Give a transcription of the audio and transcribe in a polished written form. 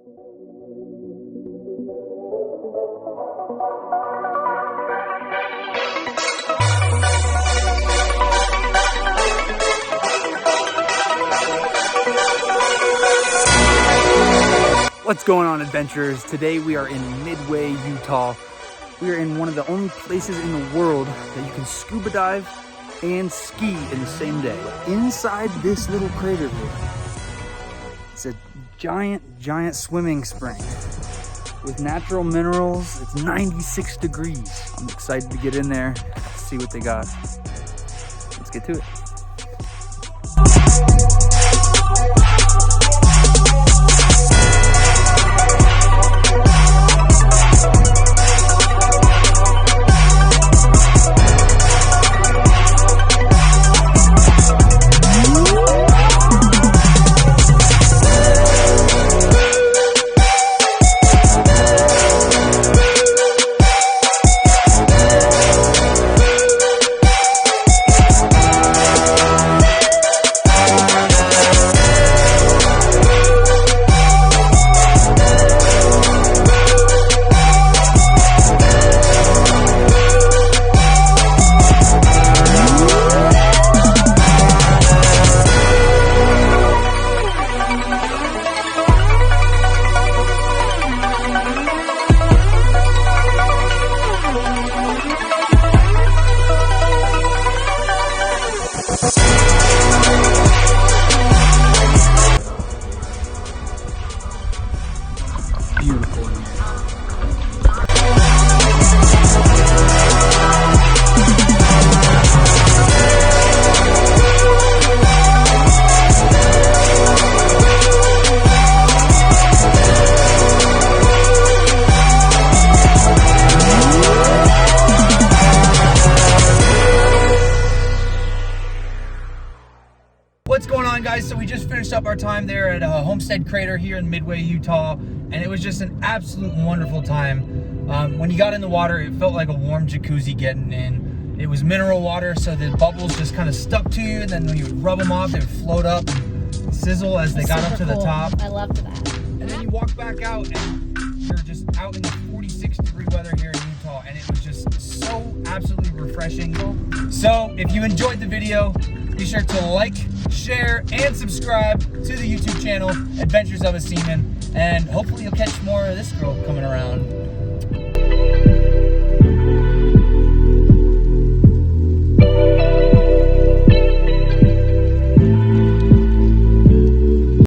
What's going on, adventurers? Today we are in Midway, Utah. We are in one of the only places in the world that you can scuba dive and ski in the same day. Inside this little crater here, it's a giant swimming spring with natural minerals. It's 96 degrees. I'm excited to get in there, see what they got. Let's get to it. Beautiful in here. What's going on, guys? So we just finished up our time there at Homestead Crater here in Midway, Utah, and it was just an absolute wonderful time. When you got in the water, it felt like a warm jacuzzi getting in. It was mineral water, so the bubbles just kind of stuck to you, and then when you would rub them off, they would float up and sizzle as they got up to the top. I loved that. And then you walk back out, and you're just out in the 46-degree weather here in Utah, and it was just so absolutely refreshing. So if you enjoyed the video, be sure to like, share, and subscribe to the YouTube channel, Adventures of a Seaman, and hopefully you'll catch more of this girl coming around.